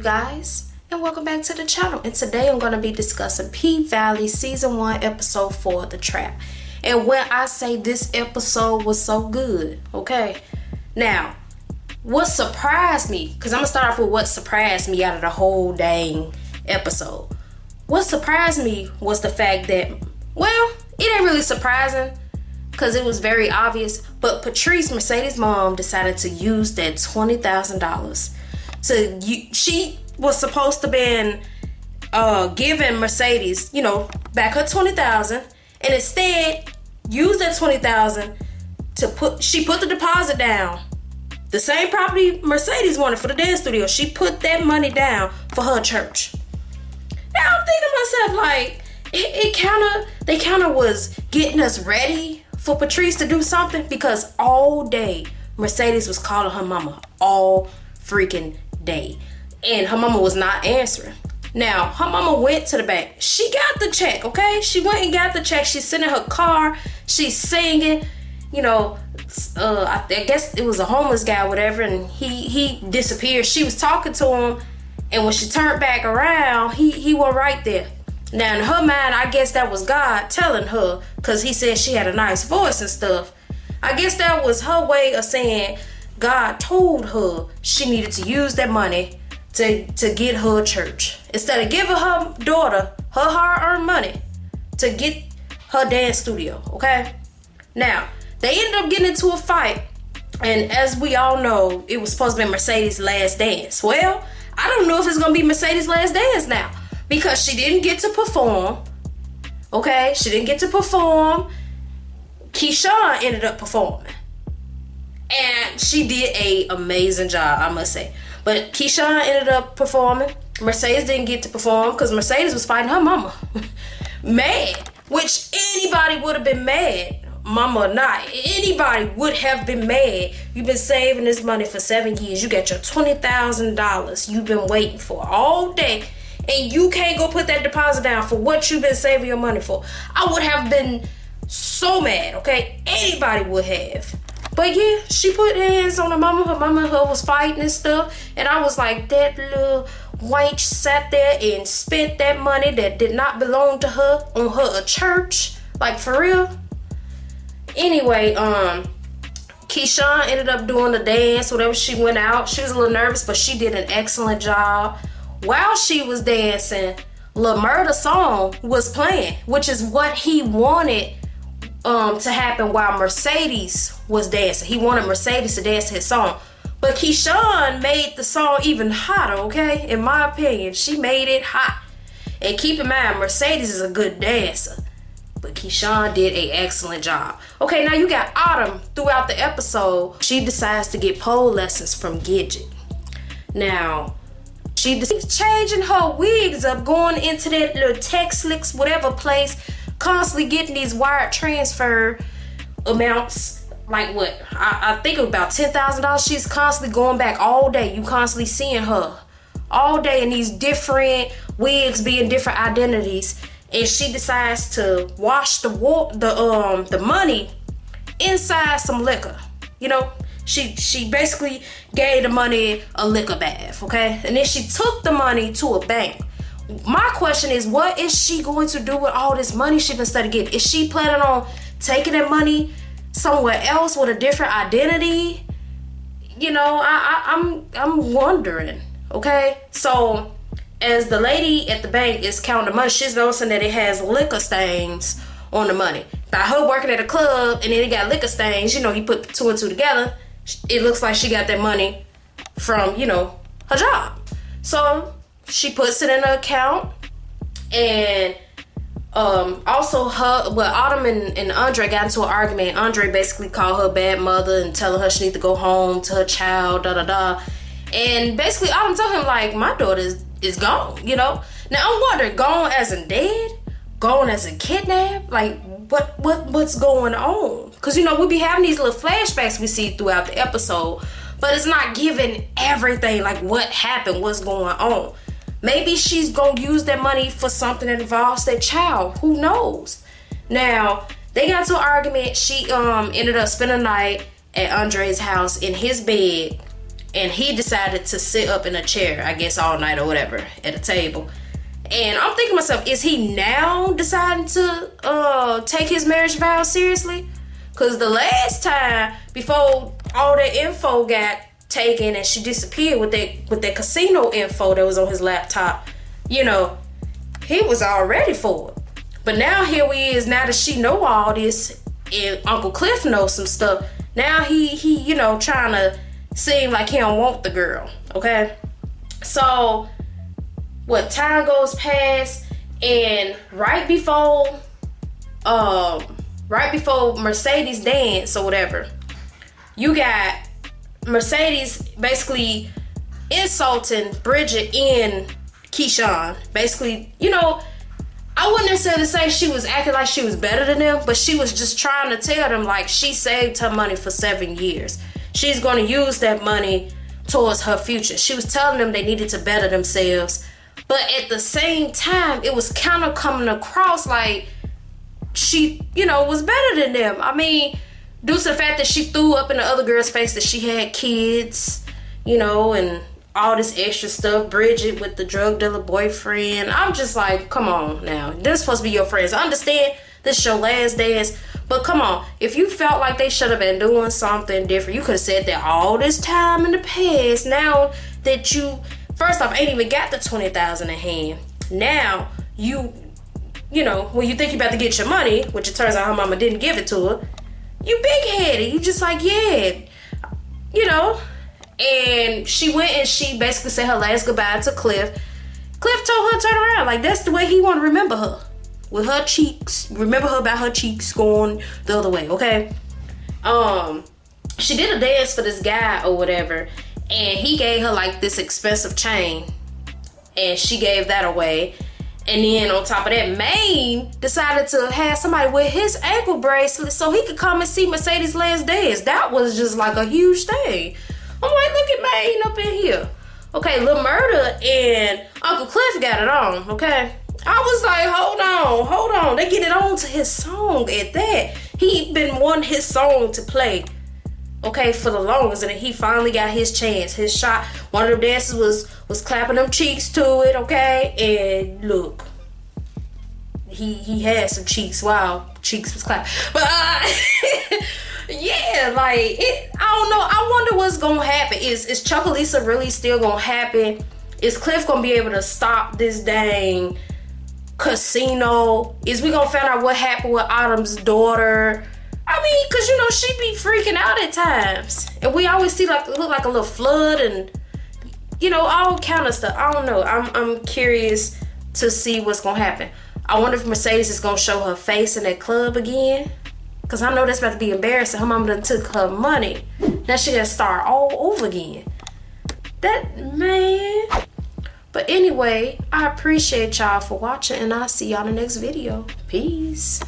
guys, and welcome back to the channel. And today I'm going to be discussing P-Valley Season 1 Episode 4, The Trap. And when I say this episode was so good, okay? Now, what surprised me, because I'm going to start off with what surprised me out of the whole dang episode. What surprised me was the fact that, well, it ain't really surprising because it was very obvious, but Patrice, Mercedes' mom, decided to use that $20,000 she was supposed to been giving Mercedes, back her $20,000, and instead used that $20,000 she put the deposit down. The same property Mercedes wanted for the dance studio. She put that money down for her church. Now I'm thinking to myself, like, they kind of was getting us ready for Patrice to do something, because all day Mercedes was calling her mama all freaking day, and her mama was not answering. Now her mama went to the bank. She got the check, okay? She went and got the check. She's sitting in her car. She's singing. I guess it was a homeless guy, whatever, and he disappeared. She was talking to him, and when she turned back around, he was right there. Now in her mind, I guess that was God telling her, because he said she had a nice voice and stuff. I guess that was her way of saying God told her she needed to use that money to get her church. Instead of giving her daughter her hard-earned money to get her dance studio, okay? Now, they ended up getting into a fight, and as we all know, it was supposed to be Mercedes' last dance. Well, I don't know if it's going to be Mercedes' last dance now, because she didn't get to perform, okay? She didn't get to perform. Keyshawn ended up performing. And she did an amazing job, I must say. But Keyshawn ended up performing. Mercedes didn't get to perform because Mercedes was fighting her mama. Mad. Which anybody would have been mad. Mama or not. Anybody would have been mad. You've been saving this money for 7 years. You got your $20,000 you've been waiting for all day. And you can't go put that deposit down for what you've been saving your money for. I would have been so mad, okay? Anybody would have. But yeah, she put hands on her mama. Her mama and her was fighting and stuff. And I was like, that little wench sat there and spent that money that did not belong to her on her a church. Like, for real. Anyway, Keyshawn ended up doing the dance, whatever. She went out. She was a little nervous, but she did an excellent job. While she was dancing, Lil Murda song was playing, which is what he wanted to happen while Mercedes was dancing. He wanted Mercedes to dance his song. But Keyshawn made the song even hotter, okay? In my opinion, she made it hot. And keep in mind, Mercedes is a good dancer, but Keyshawn did an excellent job. Okay, now you got Autumn throughout the episode. She decides to get pole lessons from Gidget. Now, she's changing her wigs up, going into that little Tex Licks, whatever place, constantly getting these wire transfer amounts. Like what? I think about $10,000. She's constantly going back all day. You constantly seeing her all day in these different wigs, being different identities. And she decides to wash the money inside some liquor. She basically gave the money a liquor bath, okay? And then she took the money to a bank. My question is, what is she going to do with all this money she been started getting? Is she planning on taking that money somewhere else with a different identity? I'm wondering, okay? So as the lady at the bank is counting the money, she's noticing that it has liquor stains on the money. By her working at a club and then it got liquor stains, you put two and two together, it looks like she got that money from, her job. So she puts it in her account, and also Autumn and Andre got into an argument. Andre basically called her bad mother and telling her she need to go home to her child, and basically Autumn told him, like, my daughter is gone, Now I'm wondering, gone as in dead? Gone as in kidnapped? Like, what's going on? Because, we be having these little flashbacks we see throughout the episode, but it's not giving everything, like what happened, what's going on. Maybe she's going to use that money for something that involves that child. Who knows? Now, they got into an argument. She ended up spending the night at Andre's house in his bed. and he decided to sit up in a chair, I guess all night or whatever, at a table. And I'm thinking to myself, is he now deciding to take his marriage vow seriously? Because the last time, before all that info got taken and she disappeared with that casino info that was on his laptop, you know, he was all ready for it. But now here we is, now that she know all this and Uncle Cliff knows some stuff, now he you know, trying to seem like he don't want the girl, okay? So, what, time goes past, and right before Mercedes dance or whatever, you got Mercedes basically insulting Bridget and Keyshawn. Basically, you know, I wouldn't necessarily say she was acting like she was better than them, but she was just trying to tell them, like, she saved her money for 7 years. She's going to use that money towards her future. She was telling them they needed to better themselves. But at the same time, it was kind of coming across like she, you know, was better than them. I mean, due to the fact that she threw up in the other girl's face that she had kids, you know, and all this extra stuff. Bridget with the drug dealer boyfriend. I'm just like, come on now. They're supposed to be your friends. I understand this is your last dance, but come on. If you felt like they should have been doing something different, you could have said that all this time in the past. Now that you, first off, ain't even got the $20,000 in hand. Now, you know, when you think you're about to get your money, which it turns out her mama didn't give it to her, you big-headed. You just like, yeah, you know. And she went and she basically said her last goodbye to Cliff. Cliff told her to turn around. Like, that's the way he want to remember her. With her cheeks. Remember her by her cheeks going the other way, okay? She did a dance for this guy or whatever. And he gave her, like, this expensive chain. And she gave that away. And then on top of that, Maine decided to have somebody wear his ankle bracelet so he could come and see Mercedes' last dance. That was just like a huge thing. I'm like, look at Maine up in here. Okay, Lil Murda and Uncle Cliff got it on, okay? I was like, hold on. They get it on to his song at that. He been wanting his song to play, okay, for the longest. And then he finally got his chance, his shot. One of them dancers was clapping them cheeks to it, okay? And look, he had some cheeks. Wow, cheeks was clapped. But, yeah, like, I don't know. I wonder what's gonna happen. Is Chuckalisa really still gonna happen? Is Cliff gonna be able to stop this dang casino? Is we gonna find out what happened with Autumn's daughter? I mean, cause you know she be freaking out at times, and we always see like look like a little flood and you know all kind of stuff. I don't know. I'm curious to see what's gonna happen. I wonder if Mercedes is gonna show her face in that club again. Cause I know that's about to be embarrassing. Her mama done took her money. Now she gotta start all over again. That, man. But anyway, I appreciate y'all for watching, and I'll see y'all in the next video. Peace.